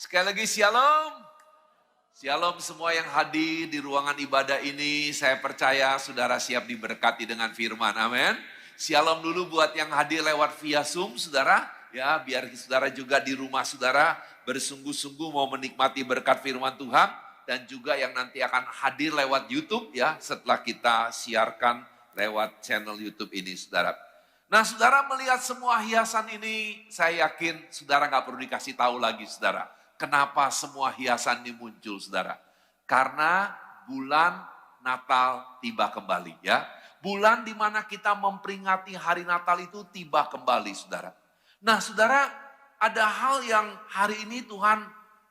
Sekali lagi shalom. Shalom semua yang hadir di ruangan ibadah ini. Saya percaya saudara siap diberkati dengan firman. Amin. Shalom dulu buat yang hadir lewat via Zoom, saudara. Ya, biar saudara juga di rumah saudara bersungguh-sungguh mau menikmati berkat firman Tuhan. Dan juga yang nanti akan hadir lewat YouTube ya, setelah kita siarkan lewat channel YouTube ini, saudara. Nah, saudara melihat semua hiasan ini, saya yakin saudara nggak perlu dikasih tahu lagi, saudara. Kenapa semua hiasan ini muncul, saudara? Karena bulan Natal tiba kembali, ya. Bulan di mana kita memperingati hari Natal itu tiba kembali, saudara. Nah, saudara, ada hal yang hari ini Tuhan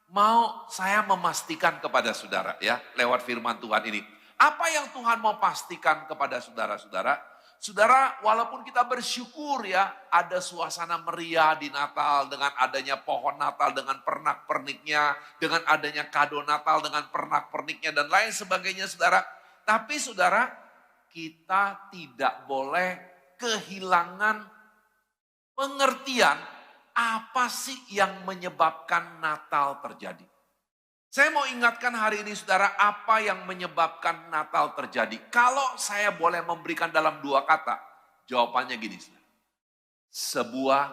mau saya memastikan kepada saudara, ya, lewat firman Tuhan ini. Apa yang Tuhan mau pastikan kepada saudara-saudara? Saudara, walaupun kita bersyukur ya, ada suasana meriah di Natal dengan adanya pohon Natal dengan pernak-perniknya, dengan adanya kado Natal dengan pernak-perniknya dan lain sebagainya, saudara. Tapi saudara, kita tidak boleh kehilangan pengertian apa sih yang menyebabkan Natal terjadi. Saya mau ingatkan hari ini saudara, apa yang menyebabkan Natal terjadi. Kalau saya boleh memberikan dalam dua kata, jawabannya gini saudara. Sebuah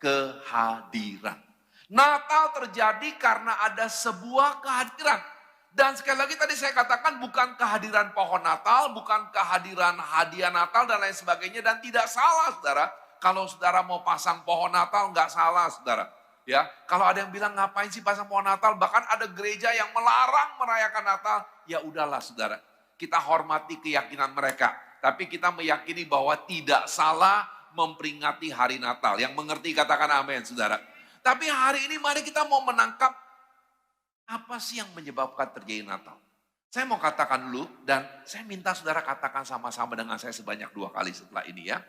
kehadiran. Natal terjadi karena ada sebuah kehadiran. Dan sekali lagi tadi saya katakan bukan kehadiran pohon Natal, bukan kehadiran hadiah Natal dan lain sebagainya. Dan tidak salah saudara, kalau saudara mau pasang pohon Natal nggak salah saudara. Ya, kalau ada yang bilang ngapain sih pasang pohon Natal, bahkan ada gereja yang melarang merayakan Natal, ya udahlah saudara. Kita hormati keyakinan mereka, tapi kita meyakini bahwa tidak salah memperingati hari Natal. Yang mengerti katakan amin saudara. Tapi hari ini mari kita mau menangkap apa sih yang menyebabkan terjadi Natal. Saya mau katakan dulu dan saya minta saudara katakan sama-sama dengan saya sebanyak 2 kali setelah ini ya.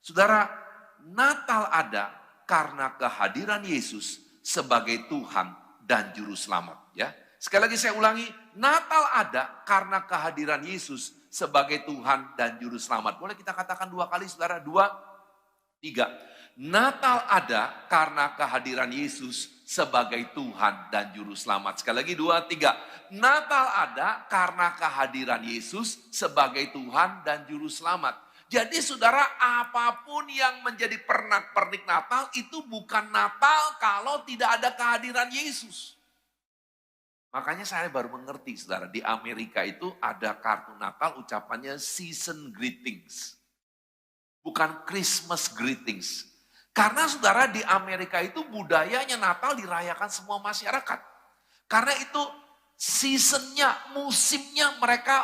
Saudara, Natal ada karena kehadiran Yesus sebagai Tuhan dan Juru Selamat. Ya, sekali lagi saya ulangi, Natal ada karena kehadiran Yesus sebagai Tuhan dan Juru Selamat. Boleh kita katakan 2 kali saudara? 2, 3. Natal ada karena kehadiran Yesus sebagai Tuhan dan Juru Selamat. Sekali lagi 2, 3. Natal ada karena kehadiran Yesus sebagai Tuhan dan Juru Selamat. Jadi saudara, apapun yang menjadi pernak-pernik Natal itu bukan Natal kalau tidak ada kehadiran Yesus. Makanya saya baru mengerti saudara, di Amerika itu ada kartu Natal ucapannya season greetings. Bukan Christmas greetings. Karena saudara di Amerika itu budayanya Natal dirayakan semua masyarakat. Karena itu seasonnya, musimnya mereka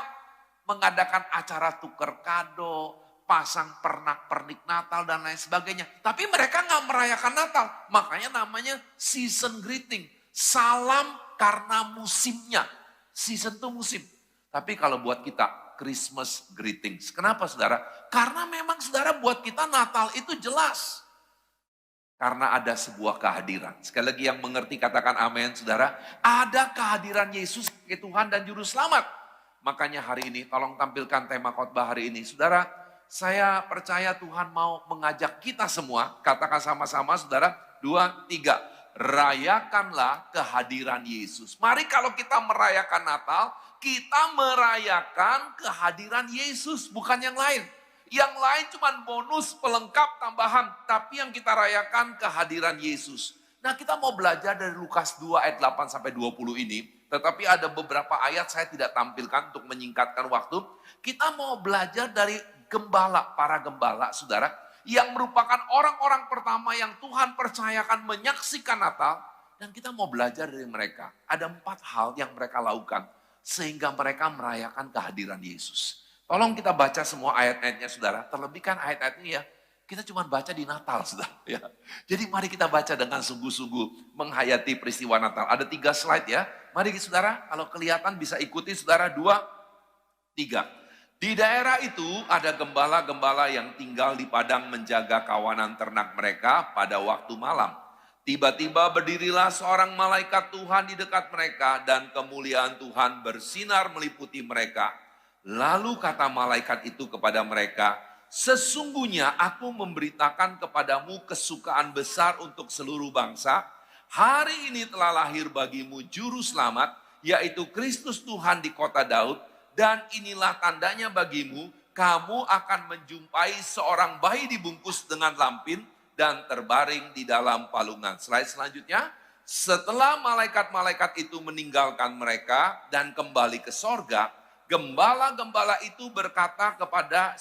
mengadakan acara tukar kado, pasang pernak-pernik Natal dan lain sebagainya. Tapi mereka nggak merayakan Natal. Makanya namanya season greeting. Salam karena musimnya. Season itu musim. Tapi kalau buat kita Christmas greetings. Kenapa saudara? Karena memang saudara buat kita Natal itu jelas. Karena ada sebuah kehadiran. Sekali lagi yang mengerti katakan amin saudara. Ada kehadiran Yesus sebagai Tuhan dan Juru Selamat. Makanya hari ini tolong tampilkan tema khotbah hari ini. Saudara, saya percaya Tuhan mau mengajak kita semua, katakan sama-sama saudara, 2, 3. Rayakanlah kehadiran Yesus. Mari kalau kita merayakan Natal, kita merayakan kehadiran Yesus, bukan yang lain. Yang lain cuma bonus, pelengkap, tambahan. Tapi yang kita rayakan kehadiran Yesus. Nah kita mau belajar dari Lukas 2 ayat 8-20 ini. Tetapi ada beberapa ayat saya tidak tampilkan untuk menyingkatkan waktu. Kita mau belajar dari gembala, para gembala, saudara, yang merupakan orang-orang pertama yang Tuhan percayakan menyaksikan Natal, dan kita mau belajar dari mereka. Ada 4 hal yang mereka lakukan, sehingga mereka merayakan kehadiran Yesus. Tolong kita baca semua ayat-ayatnya, saudara. Terlebih kan ayat-ayatnya ya, kita cuma baca di Natal, saudara. Ya. Jadi mari kita baca dengan sungguh-sungguh, menghayati peristiwa Natal. Ada 3 slide ya. Mari saudara, kalau kelihatan bisa ikuti saudara, 2, 3. Di daerah itu ada gembala-gembala yang tinggal di padang menjaga kawanan ternak mereka pada waktu malam. Tiba-tiba berdirilah seorang malaikat Tuhan di dekat mereka dan kemuliaan Tuhan bersinar meliputi mereka. Lalu kata malaikat itu kepada mereka, sesungguhnya aku memberitakan kepadamu kesukaan besar untuk seluruh bangsa. hari ini telah lahir bagimu juru selamat, yaitu Kristus Tuhan di kota Daud, dan inilah tandanya bagimu, kamu akan menjumpai seorang bayi dibungkus dengan lampin dan terbaring di dalam palungan. Slide selanjutnya, setelah malaikat-malaikat itu meninggalkan mereka dan kembali ke sorga, gembala-gembala itu berkata kepada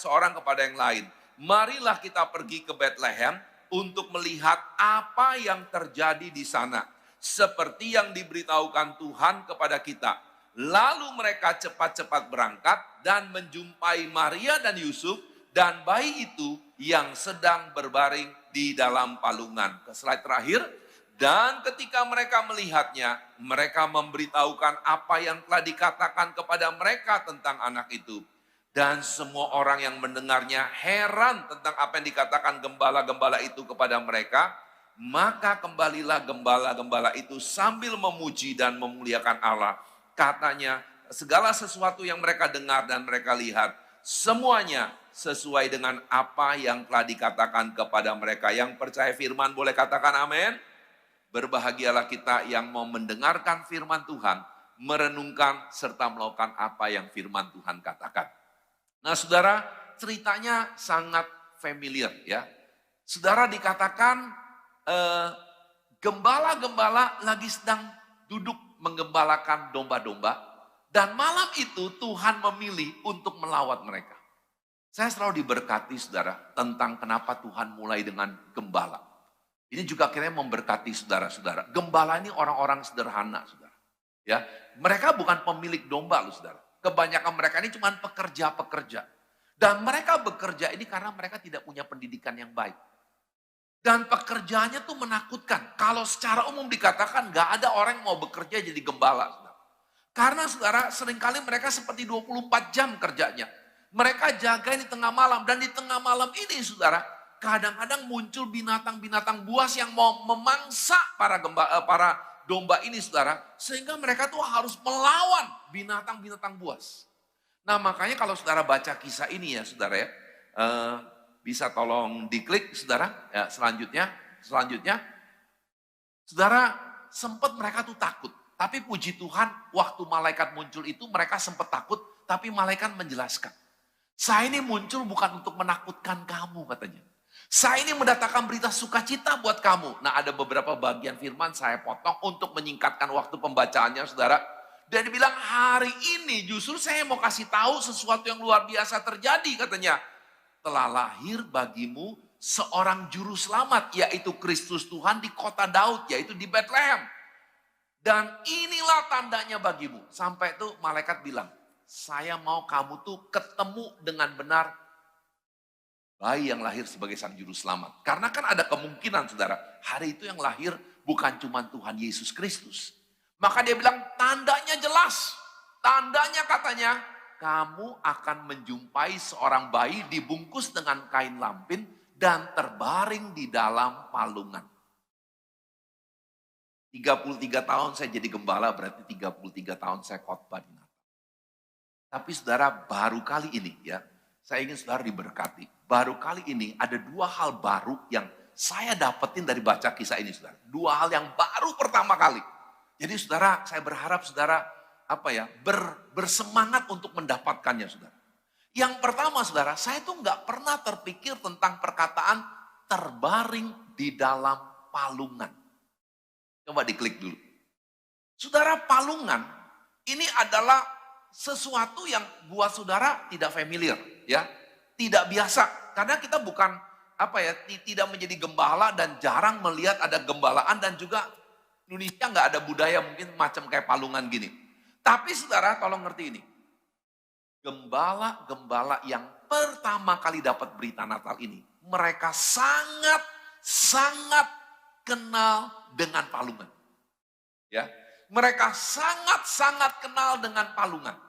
yang lain, marilah kita pergi ke Bethlehem untuk melihat apa yang terjadi di sana, seperti yang diberitahukan Tuhan kepada kita. Lalu mereka cepat-cepat berangkat dan menjumpai Maria dan Yusuf dan bayi itu yang sedang berbaring di dalam palungan. Ke slide terakhir. Dan ketika mereka melihatnya, mereka memberitahukan apa yang telah dikatakan kepada mereka tentang anak itu. Dan semua orang yang mendengarnya heran tentang apa yang dikatakan gembala-gembala itu kepada mereka. Maka kembalilah gembala-gembala itu sambil memuji dan memuliakan Allah. Katanya, segala sesuatu yang mereka dengar dan mereka lihat, semuanya sesuai dengan apa yang telah dikatakan kepada mereka. Yang percaya firman boleh katakan amin. Berbahagialah kita yang mau mendengarkan firman Tuhan, merenungkan serta melakukan apa yang firman Tuhan katakan. Nah saudara, ceritanya sangat familiar ya. Saudara dikatakan gembala-gembala lagi sedang duduk menggembalakan domba-domba. Dan malam itu Tuhan memilih untuk melawat mereka. Saya selalu diberkati saudara tentang kenapa Tuhan mulai dengan gembala. Ini juga akhirnya memberkati saudara-saudara. Gembala ini orang-orang sederhana, saudara. Ya, mereka bukan pemilik domba, loh, saudara. Kebanyakan mereka ini cuma pekerja-pekerja. Dan mereka bekerja ini karena mereka tidak punya pendidikan yang baik. Dan pekerjaannya tuh menakutkan. Kalau secara umum dikatakan nggak ada orang yang mau bekerja jadi gembala, saudara. Karena saudara seringkali mereka seperti 24 jam kerjanya. Mereka jaga di tengah malam. Dan di tengah malam ini, saudara, kadang-kadang muncul binatang-binatang buas yang mau memangsa para domba ini saudara. Sehingga mereka tuh harus melawan binatang-binatang buas. Nah makanya kalau saudara baca kisah ini ya saudara ya. Bisa tolong diklik saudara. Ya, selanjutnya. Saudara sempat mereka tuh takut. Tapi puji Tuhan waktu malaikat muncul itu mereka sempat takut. Tapi malaikat menjelaskan. Saya ini muncul bukan untuk menakutkan kamu katanya. Saya ini mendatangkan berita sukacita buat kamu. Nah ada beberapa bagian firman saya potong untuk menyingkatkan waktu pembacaannya saudara. Dan dibilang hari ini justru saya mau kasih tahu sesuatu yang luar biasa terjadi katanya. Telah lahir bagimu seorang juru selamat yaitu Kristus Tuhan di kota Daud yaitu di Bethlehem. Dan inilah tandanya bagimu. Sampai itu malaikat bilang, saya mau kamu tuh ketemu dengan benar bayi yang lahir sebagai sang juru selamat. Karena kan ada kemungkinan saudara, hari itu yang lahir bukan cuma Tuhan Yesus Kristus. Maka dia bilang tandanya jelas. Tandanya katanya, kamu akan menjumpai seorang bayi dibungkus dengan kain lampin dan terbaring di dalam palungan. 33 tahun saya jadi gembala, berarti 33 tahun saya khotbah di Natal. Tapi saudara baru kali ini ya, saya ingin saudara diberkati. Baru kali ini ada dua hal baru yang saya dapetin dari baca kisah ini saudara. Dua hal yang baru pertama kali. Jadi saudara, saya berharap saudara bersemangat untuk mendapatkannya saudara. Yang pertama saudara, saya tuh nggak pernah terpikir tentang perkataan terbaring di dalam palungan. Coba diklik dulu. Saudara, palungan ini adalah sesuatu yang buat saudara tidak familiar ya. Tidak biasa, karena kita bukan tidak menjadi gembala dan jarang melihat ada gembalaan dan juga Indonesia nggak ada budaya mungkin macam kayak palungan gini. Tapi saudara tolong ngerti ini, gembala-gembala yang pertama kali dapat berita Natal ini, mereka sangat kenal dengan palungan. Ya, mereka sangat kenal dengan palungan.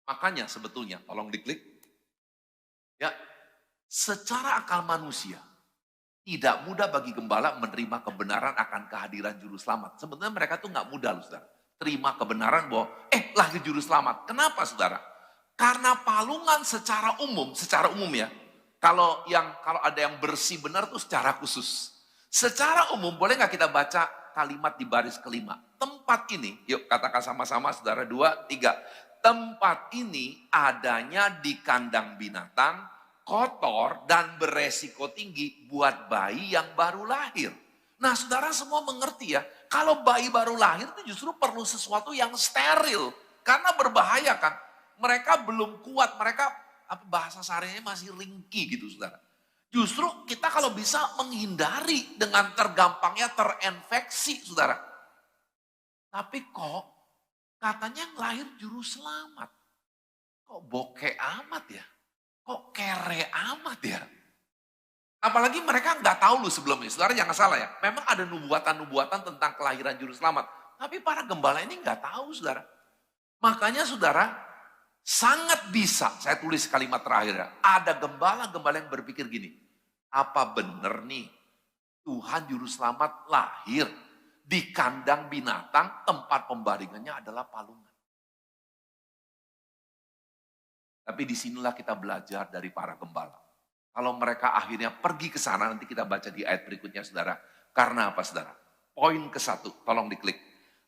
Makanya sebetulnya, tolong diklik. Ya, secara akal manusia, tidak mudah bagi gembala menerima kebenaran akan kehadiran juru selamat. Sebenarnya mereka tuh nggak mudah loh saudara. Terima kebenaran bahwa, lahir juru selamat. Kenapa saudara? Karena palungan secara umum ya. Kalau ada yang bersih benar tuh secara khusus. Secara umum boleh nggak kita baca kalimat di baris kelima. Tempat ini, yuk katakan sama-sama saudara, 2, 3. Tempat ini adanya di kandang binatang, kotor dan beresiko tinggi buat bayi yang baru lahir. Nah saudara semua mengerti ya, kalau bayi baru lahir itu justru perlu sesuatu yang steril. Karena berbahaya kan, mereka belum kuat, mereka bahasa sehari-hari masih ringkih gitu saudara. Justru kita kalau bisa menghindari dengan tergampangnya terinfeksi saudara. Tapi kok katanya yang lahir juru selamat. Kok bokeh amat ya? Kok kere amat ya? Apalagi mereka nggak tahu loh sebelumnya. Saudara jangan salah ya. Memang ada nubuatan-nubuatan tentang kelahiran juru selamat. Tapi para gembala ini nggak tahu saudara. Makanya saudara sangat bisa, saya tulis kalimat terakhir ya. Ada gembala-gembala yang berpikir gini. Apa benar nih Tuhan juru selamat lahir di kandang binatang, tempat pembaringannya adalah palungan. Tapi disinilah kita belajar dari para gembala. Kalau mereka akhirnya pergi ke sana, nanti kita baca di ayat berikutnya saudara. Karena apa saudara? Poin ke-1, tolong diklik.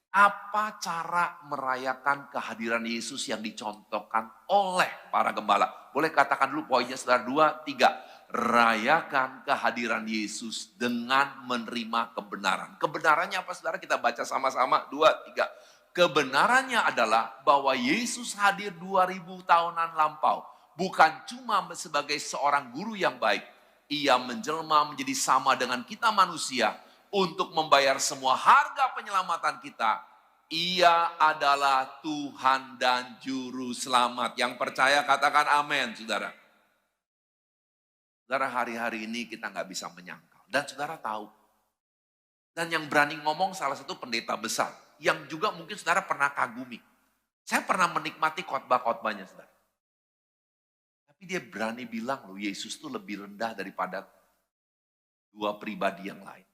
Apa cara merayakan kehadiran Yesus yang dicontohkan oleh para gembala? Boleh katakan dulu poinnya saudara, 2, 3. Rayakan kehadiran Yesus dengan menerima kebenaran. Kebenarannya apa saudara? Kita baca sama-sama, 2, 3. Kebenarannya adalah bahwa Yesus hadir 2000 tahunan lampau. Bukan cuma sebagai seorang guru yang baik. Ia menjelma menjadi sama dengan kita manusia untuk membayar semua harga penyelamatan kita. Ia adalah Tuhan dan Juru Selamat. Yang percaya katakan amin saudara. Saudara hari-hari ini kita nggak bisa menyangkal. Dan saudara tahu. Dan yang berani ngomong salah satu pendeta besar. Yang juga mungkin saudara pernah kagumi. Saya pernah menikmati khotbah-khotbahnya saudara. Tapi dia berani bilang loh Yesus itu lebih rendah daripada dua pribadi yang lain.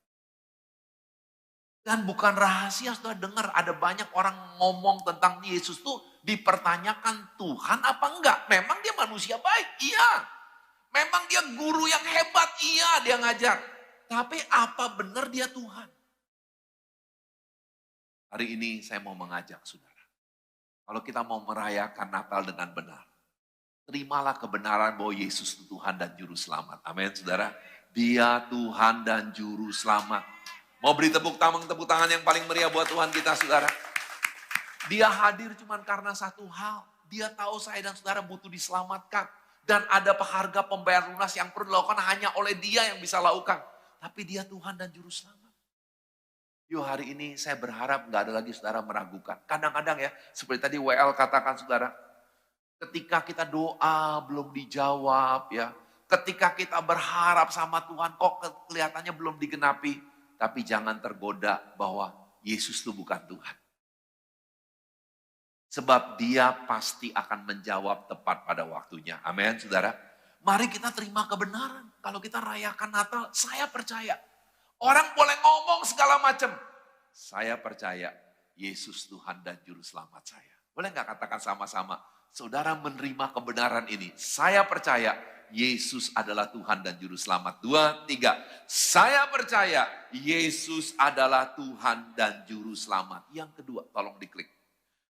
Dan bukan rahasia saudara dengar ada banyak orang ngomong tentang Yesus tuh dipertanyakan Tuhan apa enggak. Memang dia manusia baik, iya. Memang dia guru yang hebat, iya dia ngajar. Tapi apa benar dia Tuhan? Hari ini saya mau mengajak saudara. Kalau kita mau merayakan Natal dengan benar. Terimalah kebenaran bahwa Yesus itu Tuhan dan Juru Selamat. Amin saudara. Dia Tuhan dan Juru Selamat. Mau beri tepuk tangan yang paling meriah buat Tuhan kita saudara. Dia hadir cuma karena satu hal. Dia tahu saya dan saudara butuh diselamatkan. Dan ada harga pembayar lunas yang perlu dilakukan hanya oleh dia yang bisa lakukan. Tapi dia Tuhan dan Juru Selamat. Yuk hari ini saya berharap gak ada lagi saudara meragukan. Kadang-kadang ya seperti tadi WL katakan saudara. Ketika kita doa belum dijawab ya. Ketika kita berharap sama Tuhan kok kelihatannya belum digenapi. Tapi jangan tergoda bahwa Yesus itu bukan Tuhan. Sebab dia pasti akan menjawab tepat pada waktunya. Amin, saudara. Mari kita terima kebenaran. Kalau kita rayakan Natal, saya percaya. Orang boleh ngomong segala macam. Saya percaya Yesus Tuhan dan Juru Selamat saya. Boleh nggak katakan sama-sama? Saudara menerima kebenaran ini. Saya percaya Yesus adalah Tuhan dan Juru Selamat. 2, 3. Saya percaya Yesus adalah Tuhan dan Juru Selamat. Yang kedua, tolong diklik.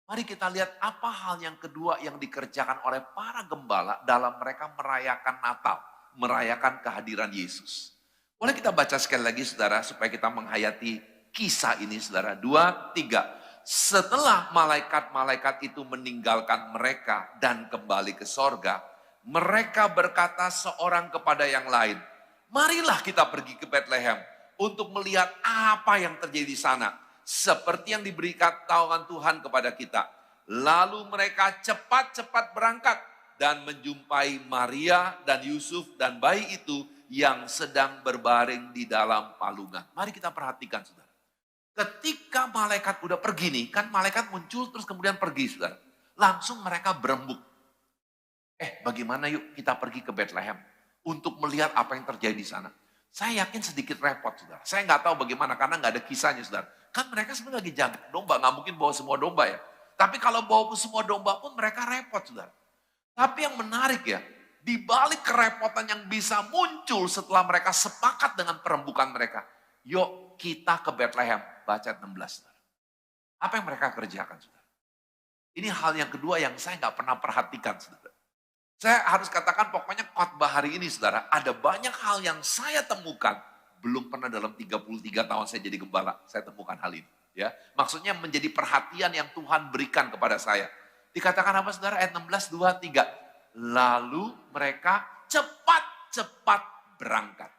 Mari kita lihat apa hal yang kedua yang dikerjakan oleh para gembala dalam mereka merayakan Natal, merayakan kehadiran Yesus. Boleh kita baca sekali lagi saudara supaya kita menghayati kisah ini saudara. 2, 3. Setelah malaikat-malaikat itu meninggalkan mereka dan kembali ke sorga, mereka berkata seorang kepada yang lain, marilah kita pergi ke Bethlehem untuk melihat apa yang terjadi di sana. Seperti yang diberikan tahuan Tuhan kepada kita. Lalu mereka cepat-cepat berangkat dan menjumpai Maria dan Yusuf dan bayi itu yang sedang berbaring di dalam palungan. Mari kita perhatikan saudara. Ketika malaikat udah pergi nih, kan malaikat muncul terus kemudian pergi saudara. Langsung mereka berembuk. Bagaimana yuk kita pergi ke Bethlehem untuk melihat apa yang terjadi di sana. Saya yakin sedikit repot saudara. Saya nggak tahu bagaimana karena nggak ada kisahnya saudara. Kan mereka sebenarnya lagi jaga domba, nggak mungkin bawa semua domba ya. Tapi kalau bawa semua domba pun mereka repot saudara. Tapi yang menarik ya, di balik kerepotan yang bisa muncul setelah mereka sepakat dengan perembukan mereka. Yuk kita ke Bethlehem. Baca 16. Apa yang mereka kerjakan, saudara? Ini hal yang kedua yang saya nggak pernah perhatikan, saudara. Saya harus katakan pokoknya khotbah hari ini, saudara, ada banyak hal yang saya temukan. Belum pernah dalam 33 tahun saya jadi gembala, saya temukan hal ini. Ya, maksudnya menjadi perhatian yang Tuhan berikan kepada saya. Dikatakan apa, saudara? Ayat 16, 2, 3. Lalu mereka cepat-cepat berangkat.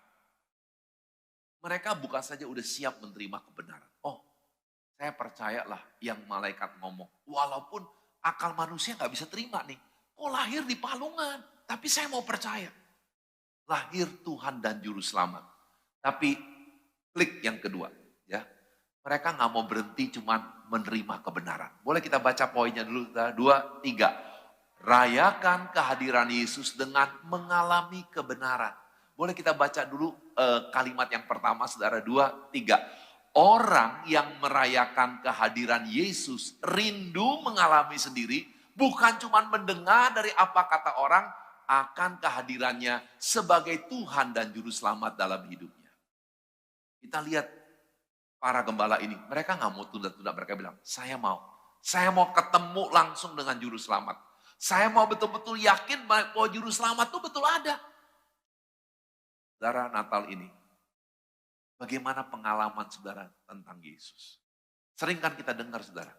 Mereka bukan saja udah siap menerima kebenaran. Oh, saya percayalah yang malaikat ngomong. Walaupun akal manusia nggak bisa terima nih. Oh, lahir di palungan. Tapi saya mau percaya. Lahir Tuhan dan Juru Selamat. Tapi klik yang kedua. Ya, mereka nggak mau berhenti cuman menerima kebenaran. Boleh kita baca poinnya dulu. 2, 3. Rayakan kehadiran Yesus dengan mengalami kebenaran. Boleh kita baca dulu kalimat yang pertama, saudara. 2, 3. Orang yang merayakan kehadiran Yesus rindu mengalami sendiri, bukan cuma mendengar dari apa kata orang, akan kehadirannya sebagai Tuhan dan Juru Selamat dalam hidupnya. Kita lihat para gembala ini, mereka nggak mau tunda-tunda, mereka bilang, saya mau ketemu langsung dengan Juru Selamat. Saya mau betul-betul yakin bahwa Juru Selamat itu betul ada. Saudara, Natal ini, bagaimana pengalaman saudara tentang Yesus? Sering kan kita dengar, saudara,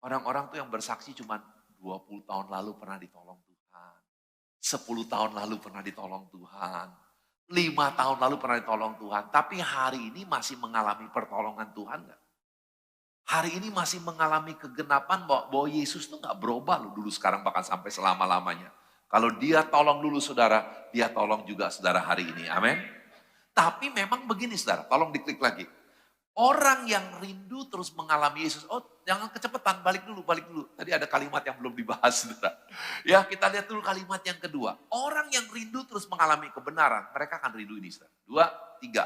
orang-orang tuh yang bersaksi cuma 20 tahun lalu pernah ditolong Tuhan. 10 tahun lalu pernah ditolong Tuhan. 5 tahun lalu pernah ditolong Tuhan. Tapi hari ini masih mengalami pertolongan Tuhan gak? Hari ini masih mengalami kegenapan bahwa Yesus tuh gak berubah loh dulu, sekarang, bahkan sampai selama-lamanya. Kalau dia tolong dulu saudara, dia tolong juga saudara hari ini. Amin. Tapi memang begini saudara, tolong diklik lagi. Orang yang rindu terus mengalami Yesus. Oh, jangan kecepatan, balik dulu. Tadi ada kalimat yang belum dibahas, saudara. Ya, kita lihat dulu kalimat yang kedua. Orang yang rindu terus mengalami kebenaran, mereka akan rindu ini, saudara. 2, 3.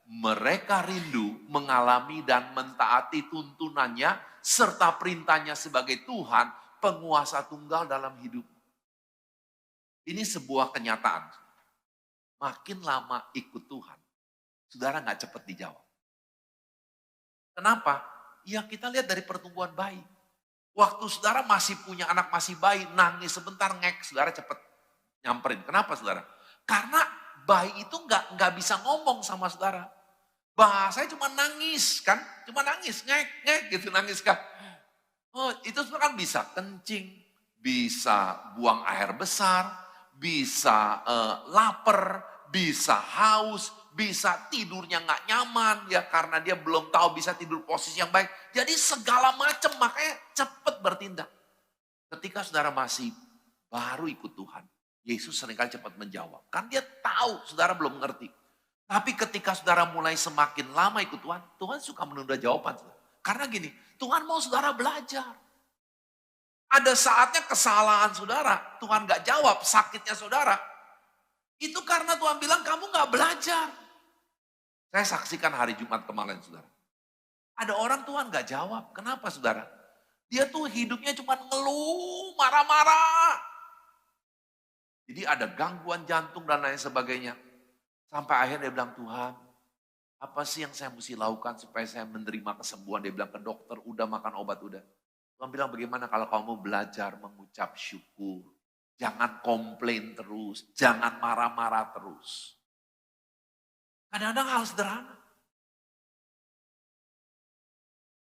Mereka rindu mengalami dan mentaati tuntunannya serta perintahnya sebagai Tuhan, penguasa tunggal dalam hidup. Ini sebuah kenyataan. Makin lama ikut Tuhan, saudara nggak cepat dijawab. Kenapa? Ya kita lihat dari pertumbuhan bayi. Waktu saudara masih punya anak masih bayi, nangis sebentar ngek, saudara cepat nyamperin. Kenapa saudara? Karena bayi itu nggak bisa ngomong sama saudara. Bahasanya cuma nangis kan, cuma nangis, ngek gitu, nangis kan. Oh itu sebenarnya kan bisa kencing, bisa buang air besar, bisa lapar, bisa haus, bisa tidurnya nggak nyaman ya karena dia belum tahu bisa tidur posisi yang baik. Jadi segala macam, makanya cepat bertindak. Ketika saudara masih baru ikut Tuhan, Yesus seringkali cepat menjawab. Kan dia tahu saudara belum ngerti. Tapi ketika saudara mulai semakin lama ikut Tuhan, Tuhan suka menunda jawaban. Karena gini, Tuhan mau saudara belajar. Ada saatnya kesalahan saudara, Tuhan gak jawab, sakitnya saudara. Itu karena Tuhan bilang kamu gak belajar. Saya saksikan hari Jumat kemarin saudara. Ada orang Tuhan gak jawab, kenapa saudara? Dia tuh hidupnya cuma ngeluh, marah-marah. Jadi ada gangguan jantung dan lain sebagainya. Sampai akhirnya dia bilang, Tuhan, apa sih yang saya mesti lakukan supaya saya menerima kesembuhan? Dia bilang ke dokter, udah makan obat, udah. Tuhan bilang, bagaimana kalau kamu belajar mengucap syukur? Jangan komplain terus, jangan marah-marah terus. Kadang-kadang hal sederhana.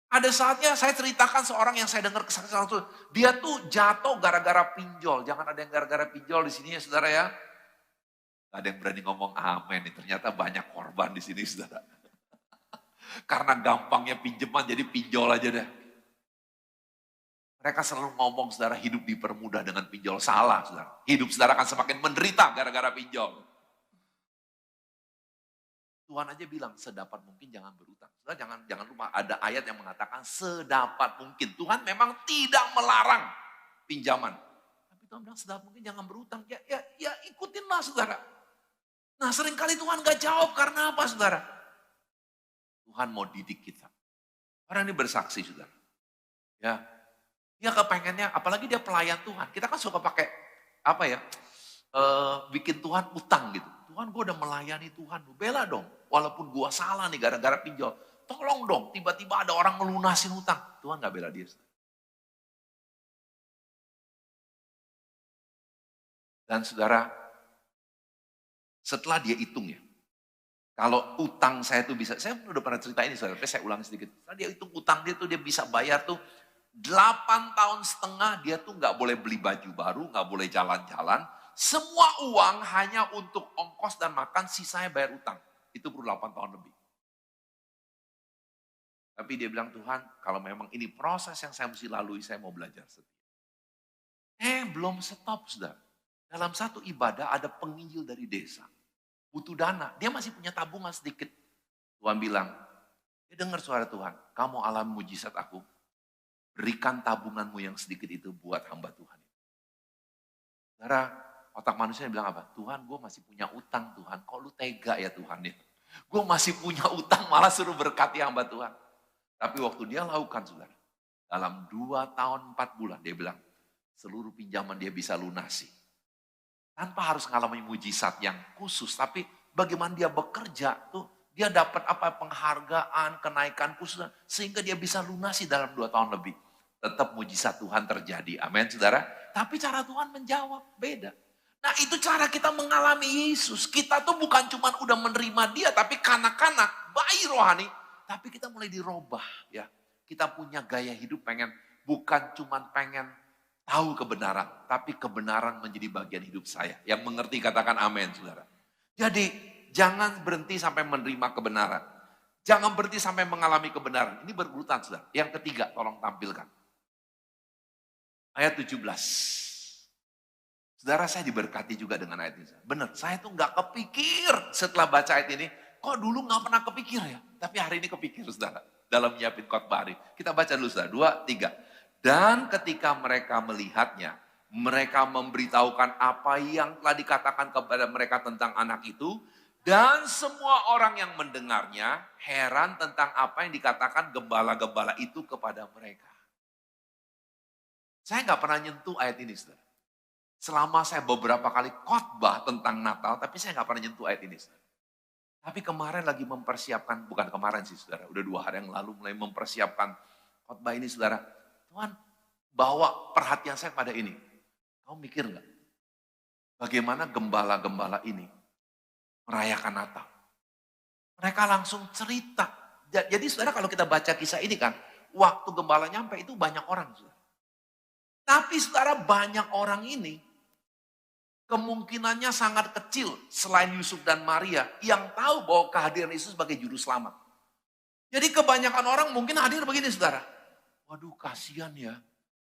Ada saatnya saya ceritakan seorang yang saya dengar kesaksian itu, dia tuh jatuh gara-gara pinjol. Jangan ada yang gara-gara pinjol di sini ya saudara ya. Ada yang berani ngomong amin, ternyata banyak korban di sini saudara. Karena gampangnya pinjaman jadi pinjol aja deh. Mereka selalu ngomong saudara hidup dipermudah dengan pinjol. Salah saudara. Hidup saudara akan semakin menderita gara-gara pinjol. Tuhan aja bilang sedapat mungkin jangan berutang. Saudara jangan lupa ada ayat yang mengatakan sedapat mungkin. Tuhan memang tidak melarang pinjaman. Tapi Tuhan bilang sedapat mungkin jangan berutang. Ya ikutinlah saudara. Nah seringkali Tuhan gak jawab karena apa saudara? Tuhan mau didik kita. Orang ini bersaksi saudara. Ya, dia kepengennya, apalagi dia pelayan Tuhan. Kita kan suka pakai, bikin Tuhan utang gitu. Tuhan gue udah melayani Tuhan, bela dong. Walaupun gue salah nih gara-gara pinjol. Tolong dong, tiba-tiba ada orang melunasin hutang. Tuhan gak bela dia. Dan saudara, setelah dia hitung ya, kalau utang saya tuh bisa, saya udah pernah cerita ini saudara, tapi saya ulang sedikit. Setelah dia hitung utang dia tuh dia bisa bayar tuh 8 tahun setengah dia tuh nggak boleh beli baju baru, nggak boleh jalan-jalan. Semua uang hanya untuk ongkos dan makan, sisanya bayar utang. Itu perlu 8 tahun lebih. Tapi dia bilang, Tuhan kalau memang ini proses yang saya mesti lalui, saya mau belajar setia. Belum stop saudara. Dalam satu ibadah ada penginjil dari desa. Butuh dana, dia masih punya tabungan sedikit. Tuhan bilang, dia dengar suara Tuhan, kamu alami mujizat aku. Berikan tabunganmu yang sedikit itu buat hamba Tuhan. Saudara, otak manusia bilang apa? Tuhan, gue masih punya utang Tuhan. Kok lu tega ya Tuhan ya? Gue masih punya utang, malah suruh berkati hamba Tuhan. Tapi waktu dia lakukan saudara, dalam 2 tahun 4 bulan dia bilang, seluruh pinjaman dia bisa lunasi. Tanpa harus mengalami mujizat yang khusus, tapi bagaimana dia bekerja tuh, dia dapat apa penghargaan, kenaikan khusus, sehingga dia bisa lunasi dalam 2 tahun lebih. Tetap mujizat Tuhan terjadi. Amin, saudara. Tapi cara Tuhan menjawab beda. Nah itu cara kita mengalami Yesus. Kita tuh bukan cuma udah menerima dia, tapi kanak-kanak, bayi rohani. Tapi kita mulai dirubah ya. Kita punya gaya hidup bukan cuma pengen tahu kebenaran. Tapi kebenaran menjadi bagian hidup saya. Yang mengerti katakan amin, saudara. Jadi jangan berhenti sampai menerima kebenaran. Jangan berhenti sampai mengalami kebenaran. Ini berurutan, saudara. Yang ketiga, tolong tampilkan. Ayat 17. Saudara, saya diberkati juga dengan ayat ini. Benar, saya tuh gak kepikir setelah baca ayat ini. Kok dulu gak pernah kepikir ya? Tapi hari ini kepikir, saudara. Dalam nyiapin khotbah hari. Kita baca dulu, saudara. 2, 3. Dan ketika mereka melihatnya, mereka memberitahukan apa yang telah dikatakan kepada mereka tentang anak itu. Dan semua orang yang mendengarnya heran tentang apa yang dikatakan gembala-gembala itu kepada mereka. Saya nggak pernah nyentuh ayat ini, saudara. Selama saya beberapa kali khotbah tentang Natal, tapi saya nggak pernah nyentuh ayat ini, saudara. Tapi kemarin lagi mempersiapkan, bukan kemarin sih, saudara. Udah 2 hari yang lalu mulai mempersiapkan khotbah ini, saudara. Tuhan bawa perhatian saya pada ini. Kamu mikir nggak? Bagaimana gembala-gembala ini merayakan Natal? Mereka langsung cerita. Jadi saudara kalau kita baca kisah ini kan, waktu gembala nyampe itu banyak orang, saudara. Tapi saudara banyak orang ini kemungkinannya sangat kecil selain Yusuf dan Maria yang tahu bahwa kehadiran Yesus sebagai juru selamat. Jadi kebanyakan orang mungkin hadir begini saudara. Waduh kasihan ya,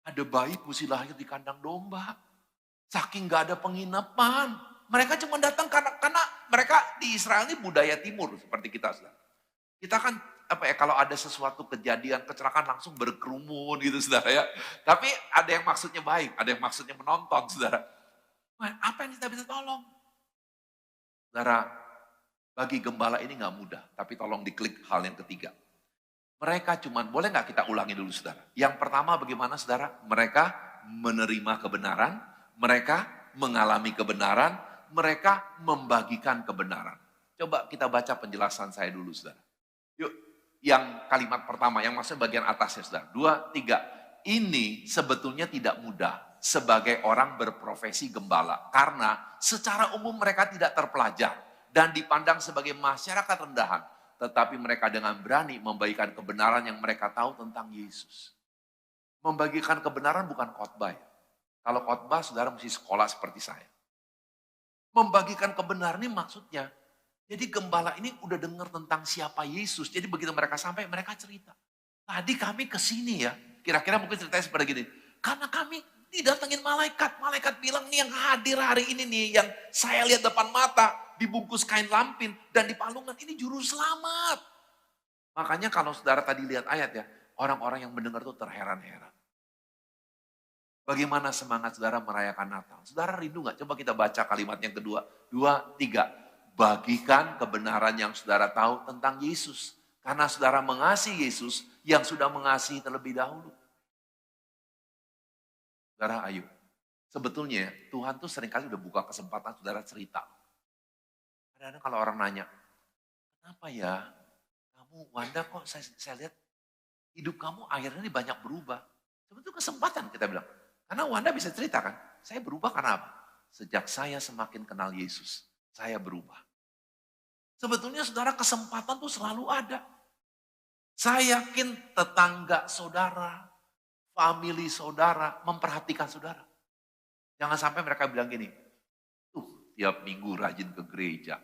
ada bayi mesti lahir di kandang domba. Saking gak ada penginapan. Mereka cuma datang karena mereka di Israel ini budaya timur seperti kita saudara. Kita kan kalau ada sesuatu kejadian kecelakaan langsung berkerumun gitu saudara ya. Tapi ada yang maksudnya baik, ada yang maksudnya menonton saudara. Wah, apa yang kita bisa tolong? Saudara, bagi gembala ini gak mudah, tapi tolong diklik hal yang ketiga. Mereka boleh gak kita ulangi dulu saudara. Yang pertama bagaimana saudara? Mereka menerima kebenaran, mereka mengalami kebenaran, mereka membagikan kebenaran. Coba kita baca penjelasan saya dulu saudara. Yuk, yang kalimat pertama, yang maksudnya bagian atasnya saudara. 2, 3. Ini sebetulnya tidak mudah sebagai orang berprofesi gembala. Karena secara umum mereka tidak terpelajar dan dipandang sebagai masyarakat rendahan. Tetapi mereka dengan berani membagikan kebenaran yang mereka tahu tentang Yesus. Membagikan kebenaran bukan khotbah ya. Kalau khotbah saudara mesti sekolah seperti saya. Membagikan kebenaran ini maksudnya, jadi gembala ini udah dengar tentang siapa Yesus. Jadi begitu mereka sampai, mereka cerita. Tadi kami ke sini ya. Kira-kira mungkin ceritanya seperti gini. Karena kami didatengin malaikat. Malaikat bilang nih yang hadir hari ini nih. Yang saya lihat depan mata. Dibungkus kain lampin. Dan dipalungan. Ini juru selamat. Makanya kalau saudara tadi lihat ayat ya. Orang-orang yang mendengar itu terheran-heran. Bagaimana semangat saudara merayakan Natal? Saudara rindu gak? Coba kita baca kalimat yang kedua. 2, 3. Bagikan kebenaran yang saudara tahu tentang Yesus. Karena saudara mengasihi Yesus yang sudah mengasihi terlebih dahulu. Saudara ayo. Sebetulnya Tuhan tuh seringkali udah buka kesempatan saudara cerita. Kadang-kadang kalau orang nanya, kenapa ya kamu Wanda kok saya lihat hidup kamu akhirnya ini banyak berubah. Sebetulnya kesempatan kita bilang. Karena Wanda bisa cerita kan, saya berubah karena apa? Sejak saya semakin kenal Yesus, saya berubah. Sebetulnya saudara kesempatan tuh selalu ada. Saya yakin tetangga saudara, family saudara memperhatikan saudara. Jangan sampai mereka bilang gini, tiap minggu rajin ke gereja,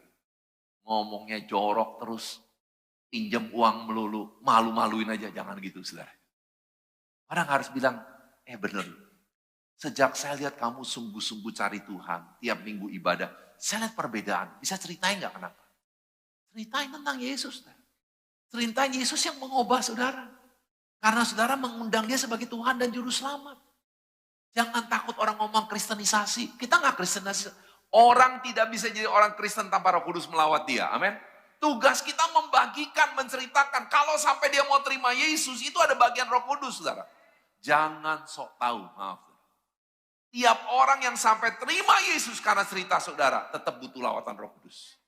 ngomongnya jorok terus, pinjam uang melulu, malu-maluin aja, jangan gitu saudara. Orang harus bilang, bener, sejak saya lihat kamu sungguh-sungguh cari Tuhan, tiap minggu ibadah, saya lihat perbedaan, bisa ceritain gak kenapa? Ceritain tentang Yesus. Ceritain Yesus yang mengubah saudara. Karena saudara mengundang dia sebagai Tuhan dan Juru Selamat. Jangan takut orang ngomong kristenisasi. Kita nggak kristenisasi. Orang tidak bisa jadi orang Kristen tanpa Roh Kudus melawat dia. Amin. Tugas kita membagikan, menceritakan. Kalau sampai dia mau terima Yesus, itu ada bagian Roh Kudus, saudara. Jangan sok tahu, maaf. Tiap orang yang sampai terima Yesus karena cerita saudara, tetap butuh lawatan Roh Kudus.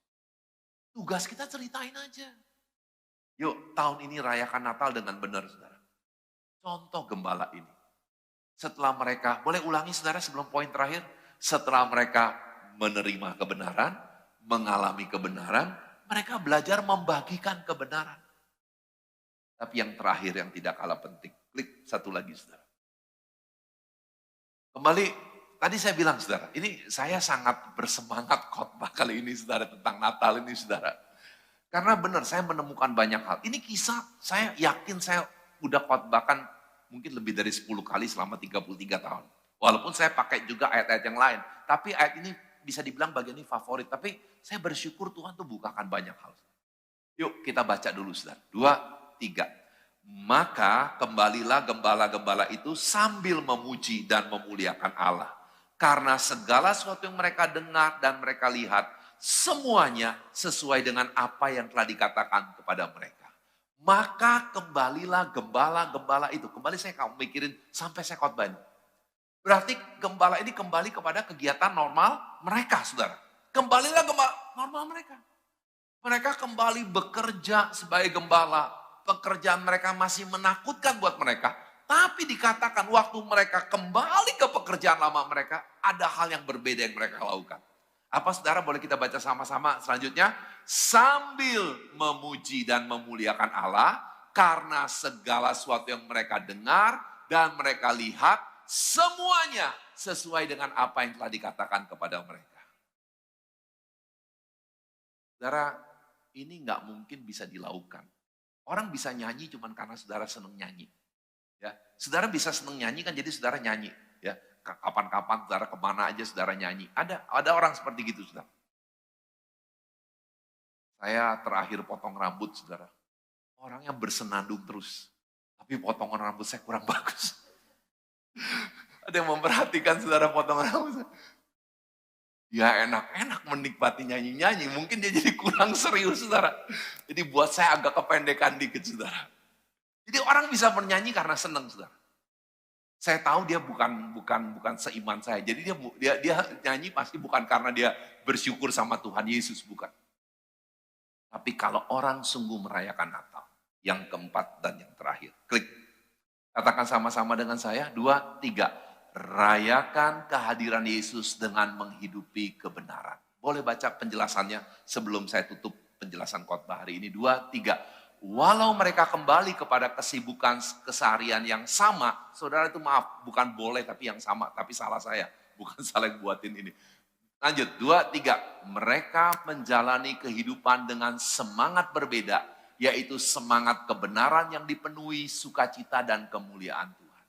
Tugas kita ceritain aja. Yuk, tahun ini rayakan Natal dengan benar, saudara. Contoh gembala ini. Setelah mereka, boleh ulangi saudara sebelum poin terakhir. Setelah mereka menerima kebenaran, mengalami kebenaran, mereka belajar membagikan kebenaran. Tapi yang terakhir yang tidak kalah penting. Klik satu lagi saudara. Kembali, tadi saya bilang saudara, ini saya sangat bersemangat khotbah kali ini saudara, tentang Natal ini saudara. Karena benar saya menemukan banyak hal. Ini kisah saya yakin saya udah khotbahkan mungkin lebih dari 10 kali selama 33 tahun. Walaupun saya pakai juga ayat-ayat yang lain. Tapi ayat ini bisa dibilang bagian ini favorit. Tapi saya bersyukur Tuhan tuh bukakan banyak hal. Yuk kita baca dulu saudara. 2, 3. Maka kembalilah gembala-gembala itu sambil memuji dan memuliakan Allah. Karena segala sesuatu yang mereka dengar dan mereka lihat, semuanya sesuai dengan apa yang telah dikatakan kepada mereka. Maka kembalilah gembala-gembala itu. Kembali saya kamu mikirin sampai saya khotbah ini. Berarti gembala ini kembali kepada kegiatan normal mereka, saudara. Kembalilah gembala normal mereka. Mereka kembali bekerja sebagai gembala. Pekerjaan mereka masih menakutkan buat mereka. Tapi dikatakan waktu mereka kembali ke pekerjaan lama mereka, ada hal yang berbeda yang mereka lakukan. Apa saudara boleh kita baca sama-sama selanjutnya? Sambil memuji dan memuliakan Allah karena segala sesuatu yang mereka dengar dan mereka lihat semuanya sesuai dengan apa yang telah dikatakan kepada mereka. Saudara, ini nggak mungkin bisa dilakukan. Orang bisa nyanyi cuma karena saudara senang nyanyi. Ya, saudara bisa senang nyanyi kan jadi saudara nyanyi. Ya, kapan-kapan saudara kemana aja saudara nyanyi. Ada orang seperti gitu saudara. Saya terakhir potong rambut saudara. Orangnya bersenandung terus. Tapi potongan rambut saya kurang bagus. Ada yang memperhatikan saudara potongan rambut. Ya enak-enak menikmati nyanyi-nyanyi. Mungkin dia jadi kurang serius saudara. Jadi buat saya agak kependekan dikit saudara. Jadi orang bisa bernyanyi karena senang saudara. Saya tahu dia bukan seiman saya. Jadi dia nyanyi pasti bukan karena dia bersyukur sama Tuhan Yesus, bukan. Tapi kalau orang sungguh merayakan Natal, yang keempat dan yang terakhir. Klik. Katakan sama-sama dengan saya, 2, 3. Rayakan kehadiran Yesus dengan menghidupi kebenaran. Boleh baca penjelasannya sebelum saya tutup penjelasan khotbah hari ini. 2, 3. Walau mereka kembali kepada kesibukan keseharian yang sama, saudara itu maaf, bukan boleh tapi yang sama, tapi salah saya, bukan salah yang buatin ini. Lanjut, 2, 3. Mereka menjalani kehidupan dengan semangat berbeda, yaitu semangat kebenaran yang dipenuhi sukacita dan kemuliaan Tuhan.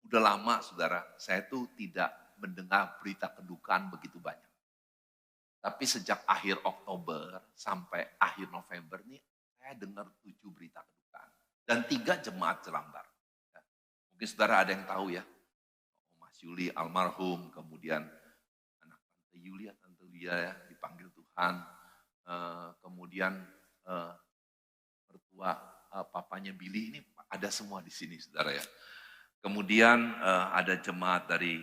Udah lama saudara, saya tuh tidak mendengar berita kedukaan begitu banyak. Tapi sejak akhir Oktober sampai akhir November nih, saya dengar 7 berita kedukaan. Dan 3 jemaat Jelambar. Mungkin saudara ada yang tahu ya. Mas Yuli almarhum, kemudian anak Tante Yulia, Tante Lia ya, dipanggil Tuhan. Kemudian mertua papanya Billy, ini ada semua di sini saudara ya. Kemudian ada jemaat dari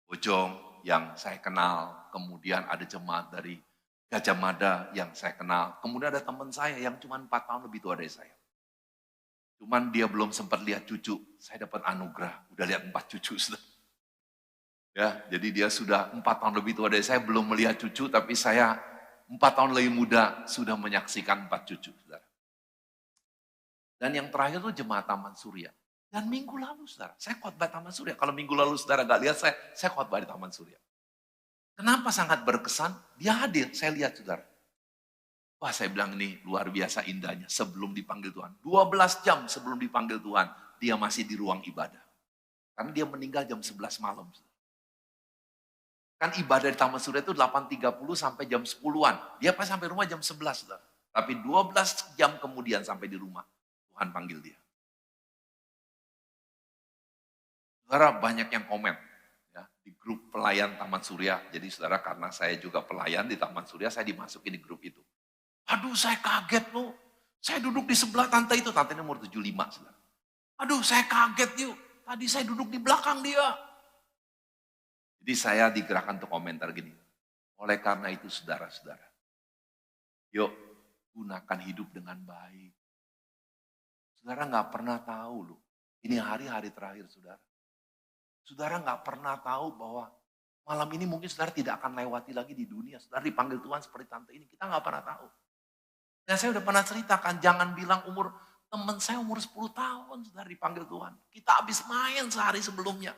Bojong yang saya kenal, kemudian ada jemaat dari Gajah Mada yang saya kenal, kemudian ada teman saya yang cuma 4 tahun lebih tua dari saya. Cuman dia belum sempat lihat cucu, saya dapat anugerah, udah lihat 4 cucu sudah. Ya, jadi dia sudah 4 tahun lebih tua dari saya, belum melihat cucu, tapi saya 4 tahun lebih muda sudah menyaksikan 4 cucu, saudara. Dan yang terakhir itu jemaat Taman Surya. Dan minggu lalu, saudara, saya khotbah Taman Surya. Kalau minggu lalu saudara gak lihat saya khotbah di Taman Surya. Kenapa sangat berkesan? Dia hadir, saya lihat saudara. Wah, saya bilang ini luar biasa indahnya sebelum dipanggil Tuhan. 12 jam sebelum dipanggil Tuhan, dia masih di ruang ibadah. Karena dia meninggal jam 11 malam. Kan ibadah di Taman Surya itu 8.30 sampai jam 10-an. Dia pas sampai rumah jam 11. Saudara. Tapi 12 jam kemudian sampai di rumah, Tuhan panggil dia. Saudara, banyak yang komen ya, di grup pelayan Taman Surya. Jadi saudara, karena saya juga pelayan di Taman Surya, saya dimasukin di grup itu. Aduh, saya kaget loh. Saya duduk di sebelah tante itu. Tante ini umur 75. Saudara. Aduh, saya kaget yuk. Tadi saya duduk di belakang dia. Jadi saya digerakkan untuk komentar gini. Oleh karena itu saudara-saudara, yuk gunakan hidup dengan baik. Saudara nggak pernah tahu loh. Ini hari-hari terakhir saudara. Saudara nggak pernah tahu bahwa malam ini mungkin saudara tidak akan lewati lagi di dunia. Saudara dipanggil Tuhan seperti tante ini. Kita nggak pernah tahu. Dan saya udah pernah ceritakan, jangan bilang umur teman saya umur 10 tahun saudara dipanggil Tuhan. Kita habis main sehari sebelumnya.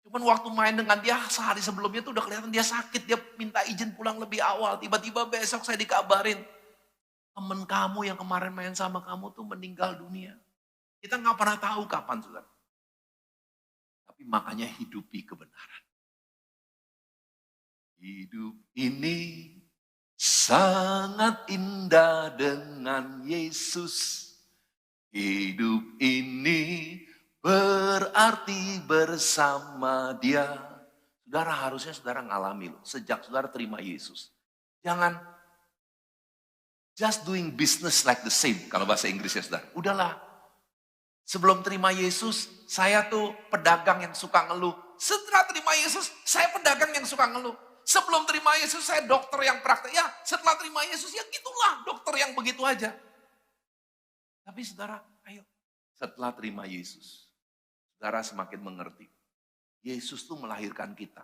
Cuman waktu main dengan dia sehari sebelumnya tuh udah kelihatan dia sakit. Dia minta izin pulang lebih awal. Tiba-tiba besok saya dikabarin. Temen kamu yang kemarin main sama kamu tuh meninggal dunia. Kita nggak pernah tahu kapan saudara. Tapi makanya hidupi kebenaran. Hidup ini sangat indah dengan Yesus. Hidup ini berarti bersama dia. Saudara harusnya saudara ngalami loh. Sejak saudara terima Yesus. Jangan just doing business like the same. Kalau bahasa Inggris ya saudara. Udahlah. Sebelum terima Yesus, saya tuh pedagang yang suka ngeluh. Setelah terima Yesus, saya pedagang yang suka ngeluh. Sebelum terima Yesus, saya dokter yang praktek. Ya, setelah terima Yesus, ya gitulah dokter yang begitu aja. Tapi saudara, ayo. Setelah terima Yesus, saudara semakin mengerti. Yesus tuh melahirkan kita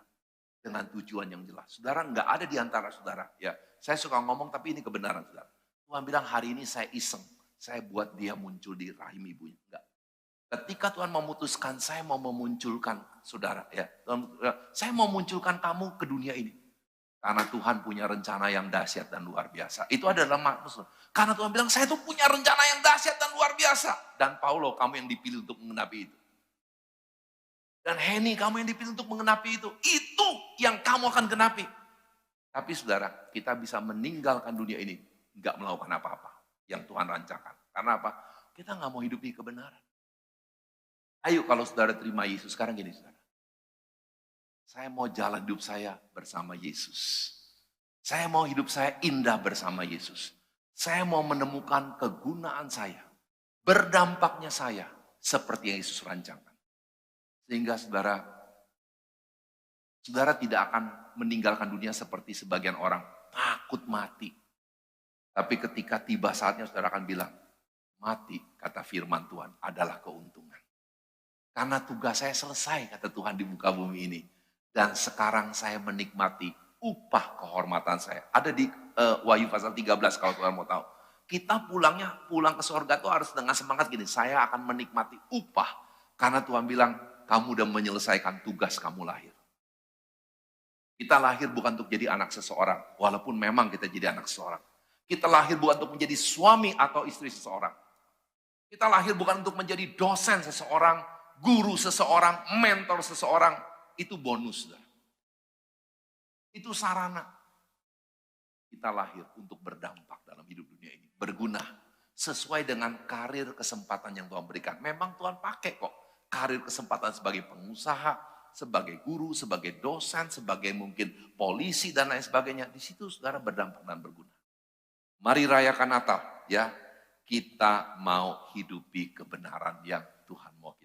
dengan tujuan yang jelas. Saudara nggak ada di antara saudara. Ya, saya suka ngomong tapi ini kebenaran saudara. Tuhan bilang hari ini saya iseng. Saya buat dia muncul di rahim ibunya. Enggak. Ketika Tuhan memutuskan, saya mau memunculkan saudara, ya, saya mau munculkan kamu ke dunia ini. Karena Tuhan punya rencana yang dahsyat dan luar biasa. Itu adalah maksud. Karena Tuhan bilang, saya tuh punya rencana yang dahsyat dan luar biasa. Dan Paulo, kamu yang dipilih untuk mengenapi itu. Dan Henny, kamu yang dipilih untuk mengenapi itu. Itu yang kamu akan genapi. Tapi saudara, kita bisa meninggalkan dunia ini. Enggak melakukan apa-apa yang Tuhan rancangkan. Karena apa? Kita nggak mau hidupi kebenaran. Ayo kalau saudara terima Yesus, sekarang gini saudara. Saya mau jalan hidup saya bersama Yesus. Saya mau hidup saya indah bersama Yesus. Saya mau menemukan kegunaan saya. Berdampaknya saya seperti yang Yesus rancangkan. Sehingga saudara tidak akan meninggalkan dunia seperti sebagian orang. Takut mati. Tapi ketika tiba saatnya saudara akan bilang, mati, kata firman Tuhan, adalah keuntungan. Karena tugas saya selesai, kata Tuhan di muka bumi ini. Dan sekarang saya menikmati upah kehormatan saya. Ada di Wahyu pasal 13 kalau Tuhan mau tahu. Kita pulang ke surga itu harus dengan semangat gini. Saya akan menikmati upah. Karena Tuhan bilang, kamu udah menyelesaikan tugas kamu lahir. Kita lahir bukan untuk jadi anak seseorang. Walaupun memang kita jadi anak seseorang. Kita lahir bukan untuk menjadi suami atau istri seseorang. Kita lahir bukan untuk menjadi dosen seseorang, guru seseorang, mentor seseorang. Itu bonus. Itu sarana. Kita lahir untuk berdampak dalam hidup dunia ini. Berguna. Sesuai dengan karir kesempatan yang Tuhan berikan. Memang Tuhan pakai kok. Karir kesempatan sebagai pengusaha, sebagai guru, sebagai dosen, sebagai mungkin polisi dan lain sebagainya. Di situ saudara berdampak dan berguna. Mari rayakan Natal ya. Kita mau hidupi kebenaran yang Tuhan mau.